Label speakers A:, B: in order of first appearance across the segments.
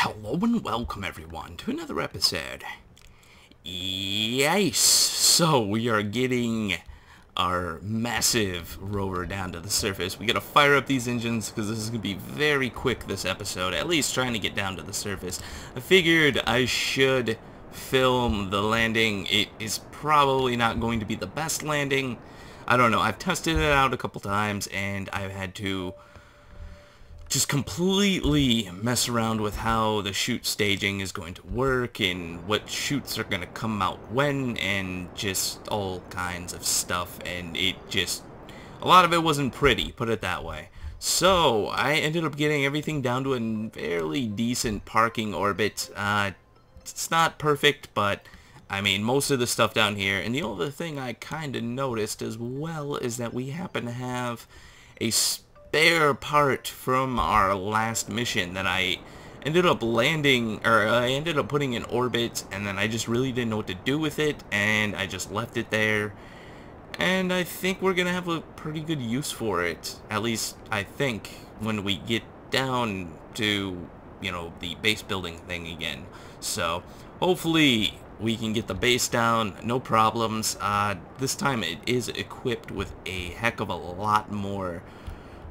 A: Hello and welcome everyone to another episode. Yes, so we are getting our massive rover down to the surface. We gotta fire up these engines because this is gonna be very quick this episode, at least trying to get down to the surface. I figured I should film the landing. It is probably not going to be the best landing. I don't know, I've tested it out a couple times and I've had to just completely mess around with how the chute staging is going to work and what chutes are going to come out when and just all kinds of stuff, and a lot of it wasn't pretty, put it that way. So I ended up getting everything down to a fairly decent parking orbit. It's not perfect, but I mean most of the stuff down here, and the other thing I kind of noticed as well is that we happen to have a spare part from our last mission that I ended up landing, or I ended up putting in orbit, and then I just really didn't know what to do with it, and I just left it there. And I think we're gonna have a pretty good use for it, at least I think, when we get down to, you know, the base building thing again. So hopefully we can get the base down, no problems. This time it is equipped with a heck of a lot more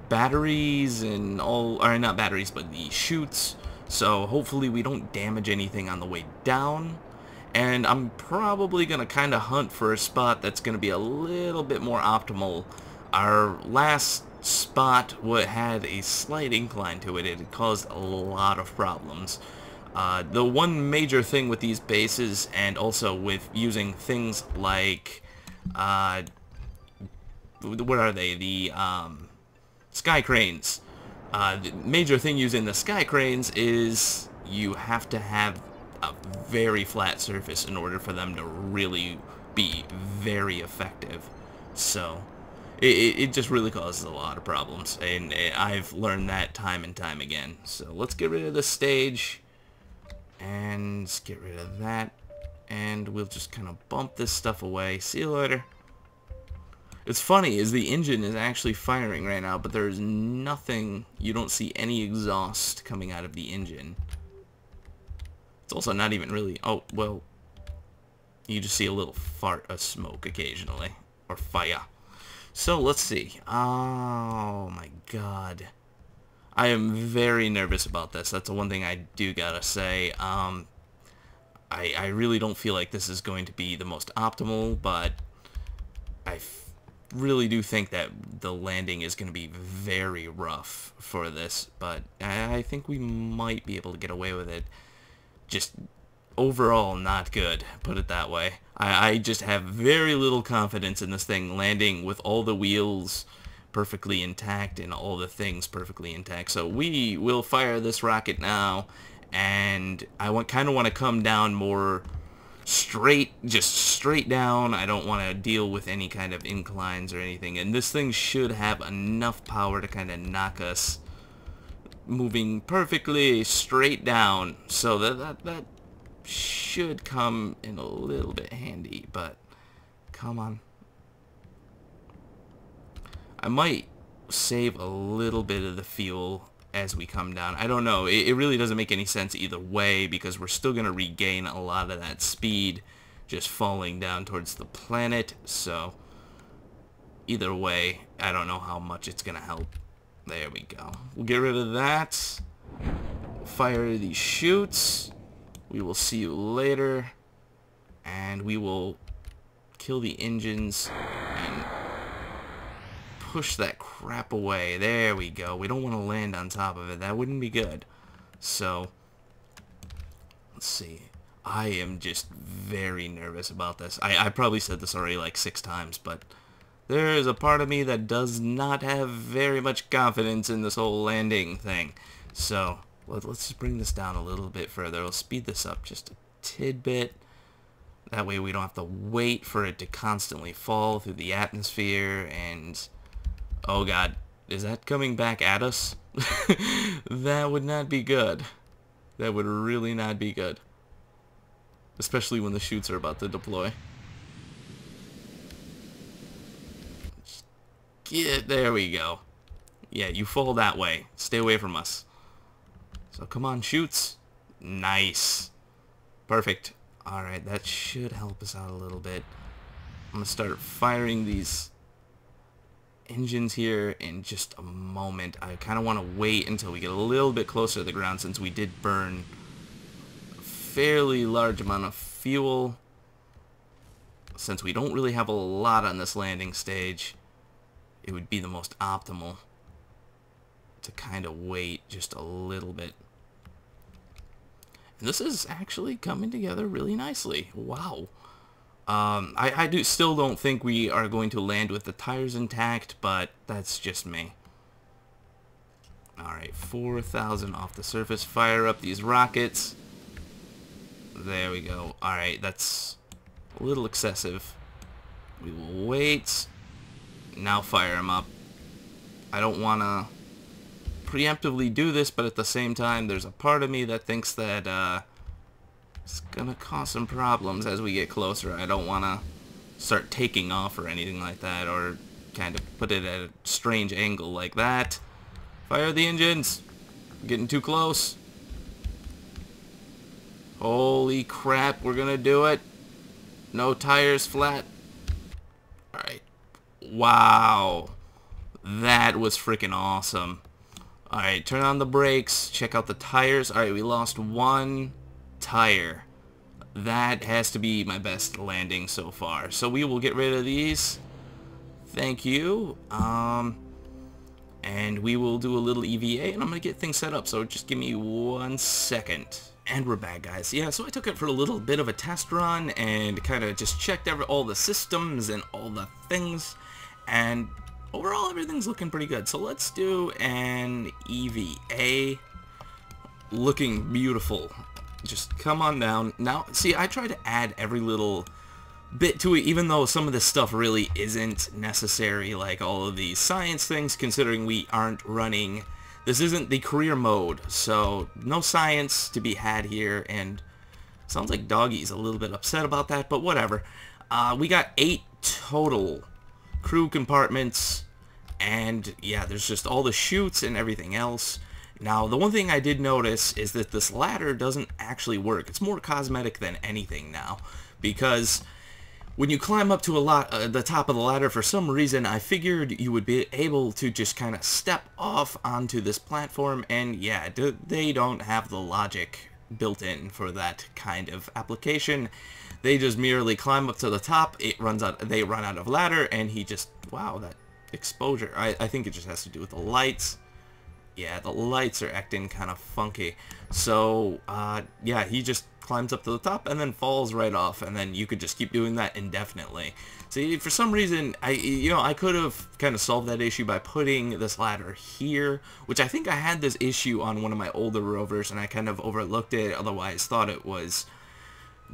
A: batteries and all, or not batteries, but the chutes, so hopefully we don't damage anything on the way down. And I'm probably gonna kind of hunt for a spot that's gonna be a little bit more optimal. Our last spot had a slight incline to it. It caused a lot of problems. The one major thing with these bases, and also with using things like what are they, the sky cranes. The major thing using the sky cranes is you have to have a very flat surface in order for them to really be very effective. So it just really causes a lot of problems, and I've learned that time and time again. So let's get rid of the stage and let's get rid of that, and we'll just kind of bump this stuff away. See you later. It's funny, is the engine is actually firing right now, but there's nothing, you don't see any exhaust coming out of the engine. It's also not even really, oh, well, you just see a little fart of smoke occasionally, or fire. So, let's see. Oh, my God. I am very nervous about this. That's the one thing I do gotta say. I really don't feel like this is going to be the most optimal, but I really do think that the landing is going to be very rough for this, but I think we might be able to get away with it. Just overall not good, put it that way. I just have very little confidence in this thing landing with all the wheels perfectly intact and all the things perfectly intact. So we will fire this rocket now, and I kind of want to come down more straight, just straight down. I don't want to deal with any kind of inclines or anything, and this thing should have enough power to kind of knock us moving perfectly straight down, so that should come in a little bit handy. But come on, I might save a little bit of the fuel as we come down. I don't know. It really doesn't make any sense either way, because we're still going to regain a lot of that speed just falling down towards the planet. So either way, I don't know how much it's going to help. There we go. We'll get rid of that. Fire these chutes. We will see you later. And we will kill the engines and push that crap away. There we go. We don't want to land on top of it. That wouldn't be good. So let's see. I am just very nervous about this. I probably said this already like 6 times, but there is a part of me that does not have very much confidence in this whole landing thing. So let's just bring this down a little bit further. We'll speed this up just a tidbit. That way we don't have to wait for it to constantly fall through the atmosphere. And oh God, is that coming back at us? That would not be good. That would really not be good. Especially when the chutes are about to deploy. There we go. Yeah, you fall that way. Stay away from us. So come on, chutes. Nice. Perfect. Alright, that should help us out a little bit. I'm going to start firing these engines here in just a moment. I kind of want to wait until we get a little bit closer to the ground, since we did burn a fairly large amount of fuel. Since we don't really have a lot on this landing stage, it would be the most optimal to kind of wait just a little bit. And this is actually coming together really nicely. Wow. I still don't think we are going to land with the tires intact, but that's just me. Alright, 4,000 off the surface. Fire up these rockets. There we go. Alright, that's a little excessive. We will wait. Now fire them up. I don't want to preemptively do this, but at the same time, there's a part of me that thinks that it's gonna cause some problems as we get closer. I don't want to start taking off or anything like that, or kind of put it at a strange angle like that. Fire the engines. Getting too close. Holy crap, we're gonna do it. No tires flat. Alright. Wow. That was freaking awesome. Alright, turn on the brakes. Check out the tires. Alright, we lost one tire. That has to be my best landing so far. So we will get rid of these. Thank you. And we will do a little EVA, and I'm going to get things set up. So just give me 1 second. And we're back, guys. Yeah, so I took it for a little bit of a test run and kind of just checked all the systems and all the things. And overall, everything's looking pretty good. So let's do an EVA. Looking beautiful. Just come on down. Now, see, I try to add every little bit to it, even though some of this stuff really isn't necessary, like all of these science things, considering we aren't running. This isn't the career mode, so no science to be had here, and sounds like Doggy's a little bit upset about that, but whatever. We got 8 total crew compartments, and yeah, there's just all the chutes and everything else. Now, the one thing I did notice is that this ladder doesn't actually work. It's more cosmetic than anything now, because when you climb up to the top of the ladder, for some reason, I figured you would be able to just kind of step off onto this platform, and yeah, they don't have the logic built in for that kind of application. They just merely climb up to the top, they run out of ladder, and he just, wow, that exposure. I think it just has to do with the lights. Yeah, the lights are acting kind of funky. So, yeah, he just climbs up to the top and then falls right off, and then you could just keep doing that indefinitely. See, for some reason, I could have kind of solved that issue by putting this ladder here, which I think I had this issue on one of my older rovers, and I kind of overlooked it, otherwise thought it was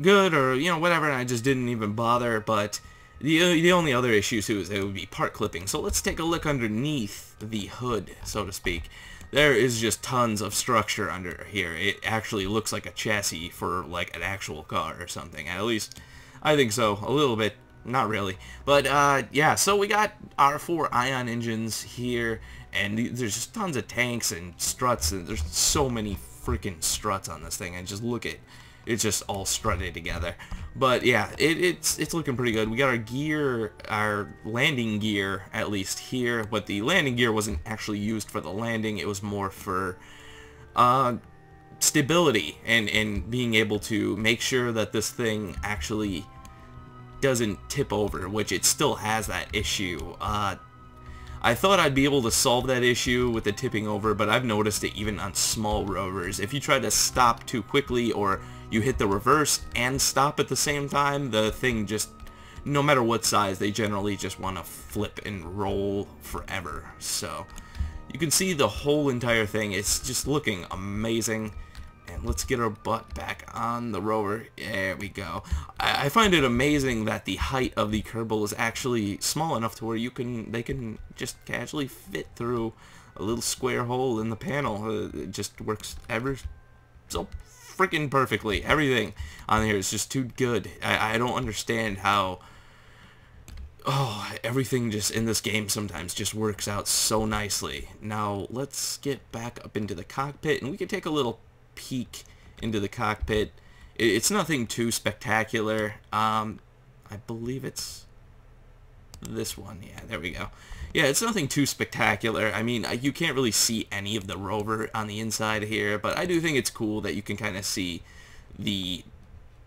A: good, or, whatever, and I just didn't even bother. But the only other issue, too, is it would be part clipping. So let's take a look underneath the hood, so to speak. There is just tons of structure under here. It actually looks like a chassis for like an actual car or something. At least I think so. A little bit. Not really. But yeah, so we got our 4 ion engines here, and there's just tons of tanks and struts, and there's so many freaking struts on this thing. And just look at it's just all strutted together. But yeah, it's looking pretty good. We got our gear, our landing gear, at least here, but the landing gear wasn't actually used for the landing. It was more for stability and being able to make sure that this thing actually doesn't tip over, which it still has that issue. I thought I'd be able to solve that issue with the tipping over, but I've noticed it even on small rovers. If you try to stop too quickly, or you hit the reverse and stop at the same time, the thing just, no matter what size, they generally just want to flip and roll forever. So you can see the whole entire thing. It's just looking amazing. And let's get our butt back on the rover. There we go. I find it amazing that the height of the Kerbal is actually small enough to where they can just casually fit through a little square hole in the panel. It just works ever so freaking perfectly. Everything on here is just too good. I don't understand how everything just in this game sometimes just works out so nicely. Now let's get back up into the cockpit, and we can take a little peek into the cockpit. It's nothing too spectacular. I believe it's this one. Yeah, there we go. Yeah, it's nothing too spectacular. I mean, you can't really see any of the rover on the inside here, but I do think it's cool that you can kind of see the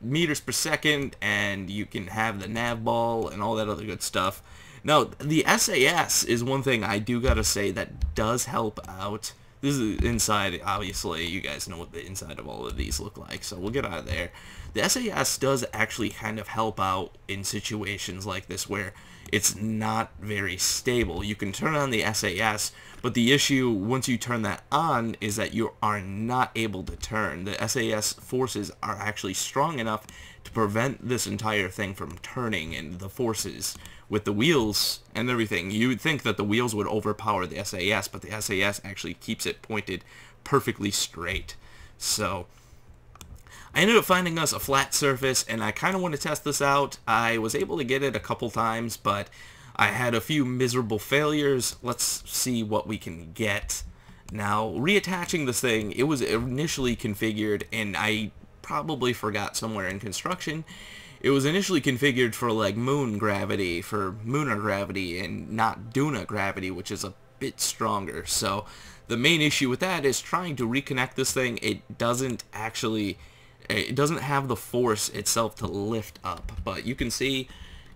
A: meters per second, and you can have the nav ball and all that other good stuff. Now, the SAS is one thing I do gotta say that does help out. This is inside, obviously, you guys know what the inside of all of these look like, so we'll get out of there. The SAS does actually kind of help out in situations like this where it's not very stable. You can turn on the SAS, but the issue once you turn that on is that you are not able to turn. The SAS forces are actually strong enough to prevent this entire thing from turning, and the forces with the wheels and everything, you would think that the wheels would overpower the SAS, but the SAS actually keeps it pointed perfectly straight. So I ended up finding us a flat surface, and I kind of want to test this out. I was able to get it a couple times, but I had a few miserable failures. Let's see what we can get. Now, reattaching this thing, it was initially configured, and I probably forgot somewhere in construction. It was initially configured for like moon gravity, for lunar gravity, and not Duna gravity, which is a bit stronger. So the main issue with that is trying to reconnect this thing. It doesn't have the force itself to lift up, but you can see,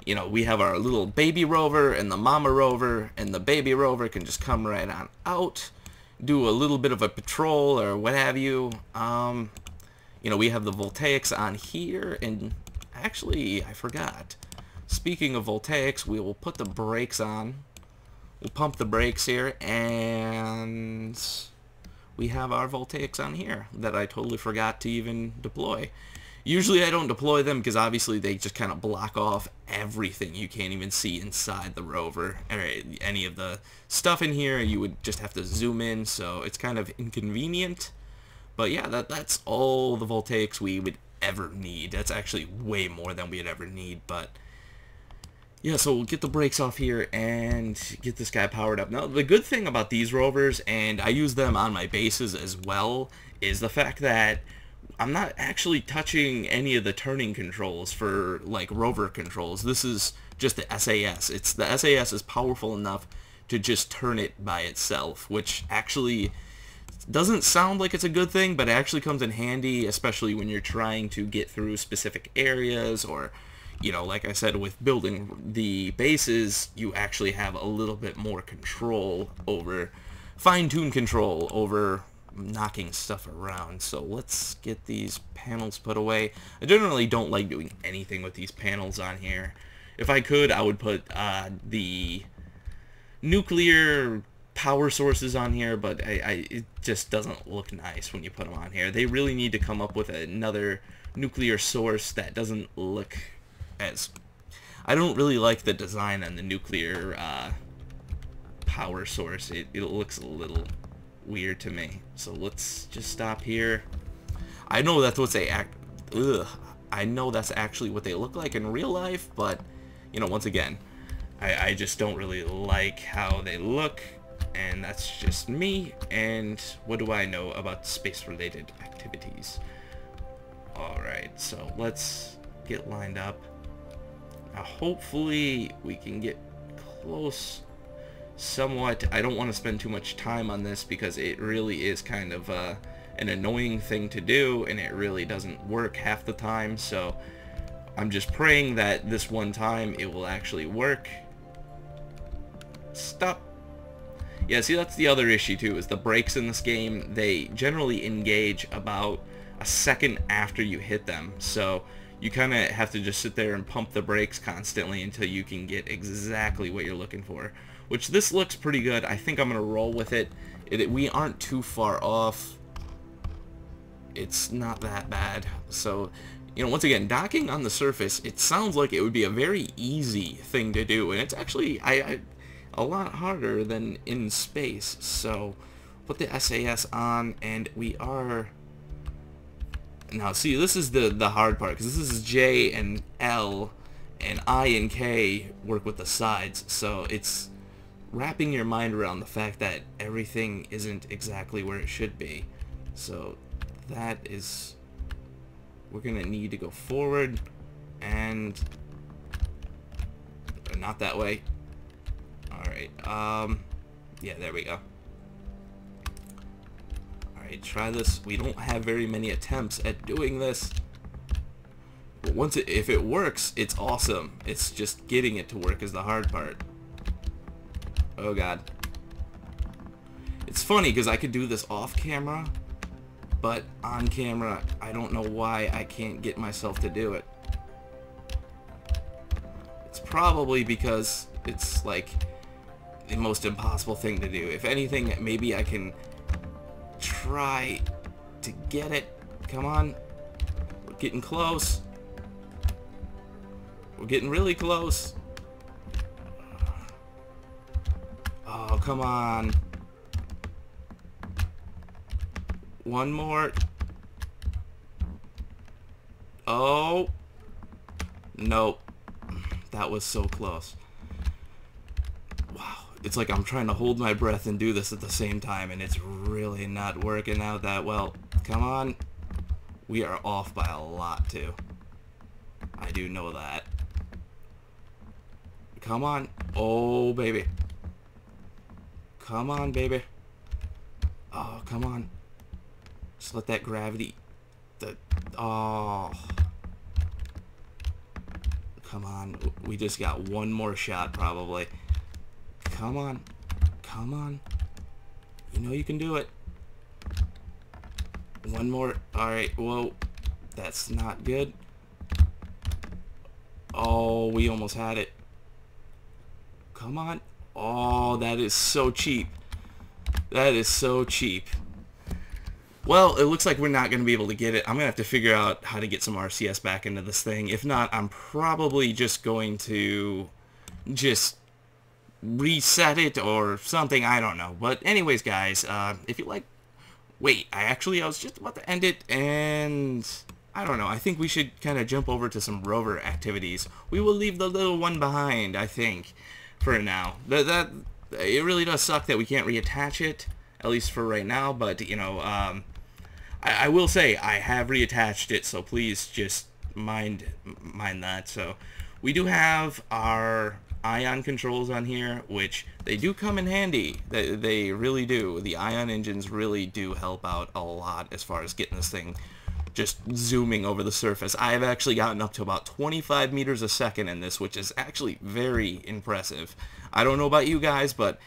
A: you know, we have our little baby rover and the mama rover, and the baby rover can just come right on out, do a little bit of a patrol or what have you. You know, we have the voltaics on here, and actually, I forgot. Speaking of voltaics, we will put the brakes on. We'll pump the brakes here, and we have our voltaics on here that I totally forgot to even deploy. Usually I don't deploy them because obviously they just kind of block off everything. You can't even see inside the rover or any of the stuff in here. You would just have to zoom in, so it's kind of inconvenient. But yeah, that's all the voltaics we would ever need. That's actually way more than we'd ever need, but yeah, so we'll get the brakes off here and get this guy powered up. Now, the good thing about these rovers, and I use them on my bases as well, is the fact that I'm not actually touching any of the turning controls for, like, rover controls. This is just the SAS. The SAS is powerful enough to just turn it by itself, which actually doesn't sound like it's a good thing, but it actually comes in handy, especially when you're trying to get through specific areas, or, you know, like I said, with building the bases, you actually have a little bit more control over, fine-tuned control over knocking stuff around. So let's get these panels put away. I generally don't like doing anything with these panels on here. If I could, I would put the nuclear power sources on here, but it just doesn't look nice when you put them on here. They really need to come up with another nuclear source that doesn't look as... I don't really like the design on the nuclear power source. It looks a little weird to me. So let's just stop here. I know that's what I know that's actually what they look like in real life, but, you know, once again, I just don't really like how they look. And that's just me, and what do I know about space-related activities? Alright, so let's get lined up. Now, hopefully we can get close somewhat. I don't want to spend too much time on this because it really is kind of an annoying thing to do, and it really doesn't work half the time, so I'm just praying that this one time it will actually work. Stop. Yeah, see, that's the other issue too, is the brakes in this game. They generally engage about a second after you hit them, so you kind of have to just sit there and pump the brakes constantly until you can get exactly what you're looking for, which this looks pretty good. I think I'm going to roll with it. We aren't too far off. It's not that bad. So, you know, once again, docking on the surface, it sounds like it would be a very easy thing to do, and it's actually a lot harder than in space. So put the SAS on, and we are now, see, this is the hard part, because this is J and L, and I and K work with the sides, so it's wrapping your mind around the fact that everything isn't exactly where it should be. So that is we're gonna need to go forward and not that way. Alright, yeah, there we go. Alright, try this. We don't have very many attempts at doing this. But if it works, it's awesome. It's just getting it to work is the hard part. Oh god. It's funny because I could do this off camera, but on camera, I don't know why I can't get myself to do it. It's probably because it's like the most impossible thing to do. If anything, maybe I can try to get it. Come on. We're getting close. We're getting really close. Oh, come on. One more. Oh. Nope. That was so close. Wow. It's like I'm trying to hold my breath and do this at the same time, and it's really not working out that well. Come on. We are off by a lot, too. I do know that. Come on. Oh, baby. Come on, baby. Oh, come on. Just let that gravity... Oh. Come on. We just got one more shot, probably. Come on. Come on. You know you can do it. One more. Alright, whoa. That's not good. Oh, we almost had it. Come on. Oh, that is so cheap. That is so cheap. Well, it looks like we're not going to be able to get it. I'm going to have to figure out how to get some RCS back into this thing. If not, I'm probably just going to just reset it or something. I don't know. But anyways, guys, if you like... Wait, I was just about to end it, and... I don't know. I think we should kind of jump over to some rover activities. We will leave the little one behind, I think, for now. It really does suck that we can't reattach it, at least for right now, but, you know, I will say I have reattached it, so please just mind that. So we do have our ion controls on here, which they do come in handy. They really do. The ion engines really do help out a lot as far as getting this thing just zooming over the surface. I have actually gotten up to about 25 meters a second in this, which is actually very impressive. I don't know about you guys, but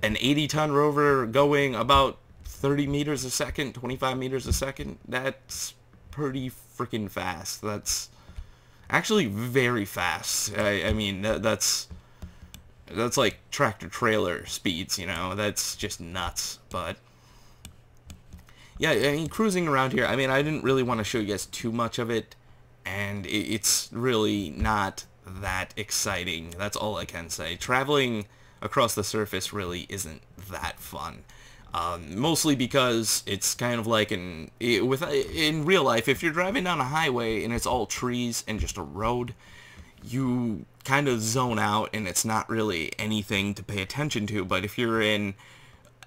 A: an 80-ton rover going about 30 meters a second, 25 meters a second, that's pretty freaking fast. That's actually very fast. I mean, that's like tractor-trailer speeds, you know? That's just nuts, but... yeah, I mean, cruising around here, I mean, I didn't really want to show you guys too much of it, and it's really not that exciting. That's all I can say. Traveling across the surface really isn't that fun. Mostly because it's kind of like in real life, if you're driving down a highway and it's all trees and just a road, you kind of zone out and it's not really anything to pay attention to. But if you're in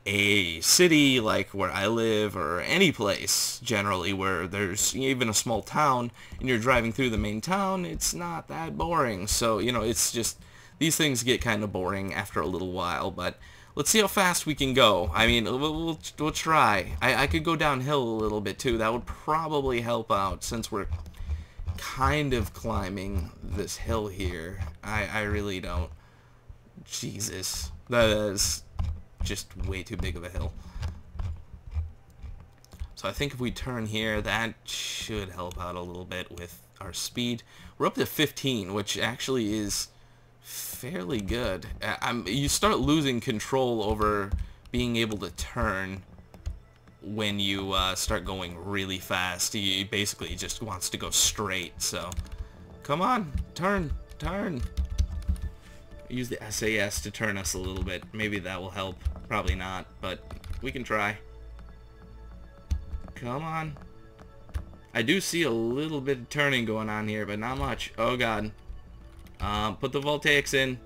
A: a city like where I live, or any place generally where there's even a small town and you're driving through the main town, it's not that boring. So, you know, it's just, these things get kind of boring after a little while, but let's see how fast we can go. I mean, we'll try. I could go downhill a little bit too. That would probably help out since we're kind of climbing this hill here. I really don't. Jesus. That is just way too big of a hill. So I think if we turn here, that should help out a little bit with our speed. We're up to 15, which actually is fairly good. You start losing control over being able to turn when you start going really fast. He basically just wants to go straight. So come on, turn. Use the SAS to turn us a little bit. Maybe that will help. Probably not, but we can try. Come on. I do see a little bit of turning going on here, but not much. Oh god. Put the voltaics in.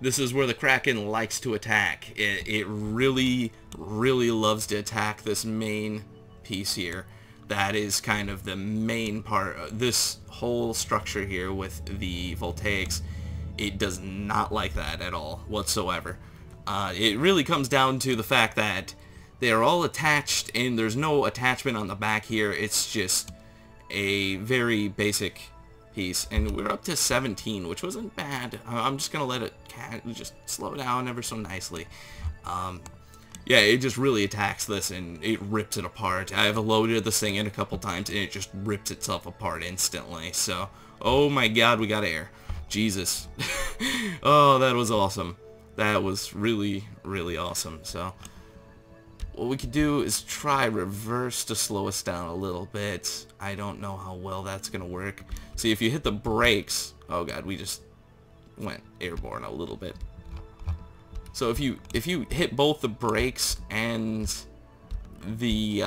A: This is where the Kraken likes to attack. It really, really loves to attack this main piece here. That is kind of the main part. This whole structure here with the voltaics, it does not like that at all whatsoever. It really comes down to the fact that they are all attached and there's no attachment on the back here. It's just a very basic piece, and we're up to 17, which wasn't bad. I'm just gonna let it just slow down ever so nicely. Yeah, it just really attacks this and it rips it apart. I've loaded this thing in a couple times and it just rips itself apart instantly. So, oh my god, we got air. Jesus. Oh, that was awesome. That was really, really awesome. So, what we could do is try reverse to slow us down a little bit. I don't know how well that's going to work. See, if you hit the brakes... Oh god, we just went airborne a little bit. So if you hit both the brakes and the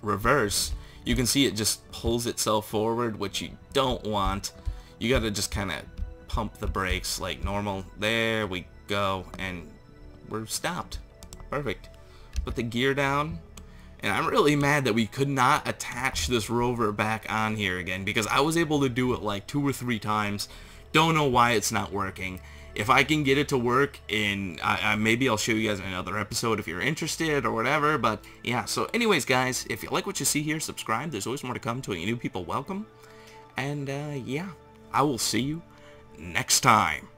A: reverse, you can see it just pulls itself forward, which you don't want. You got to just kind of pump the brakes like normal. There we go, and we're stopped. Perfect. Put the gear down. And I'm really mad that we could not attach this rover back on here again, because I was able to do it like 2 or 3 times. Don't know why it's not working. If I can get it to work in, maybe I'll show you guys in another episode if you're interested or whatever. But yeah, so anyways guys, if you like what you see here, subscribe. There's always more to come to you. New people welcome. And yeah, I will see you next time.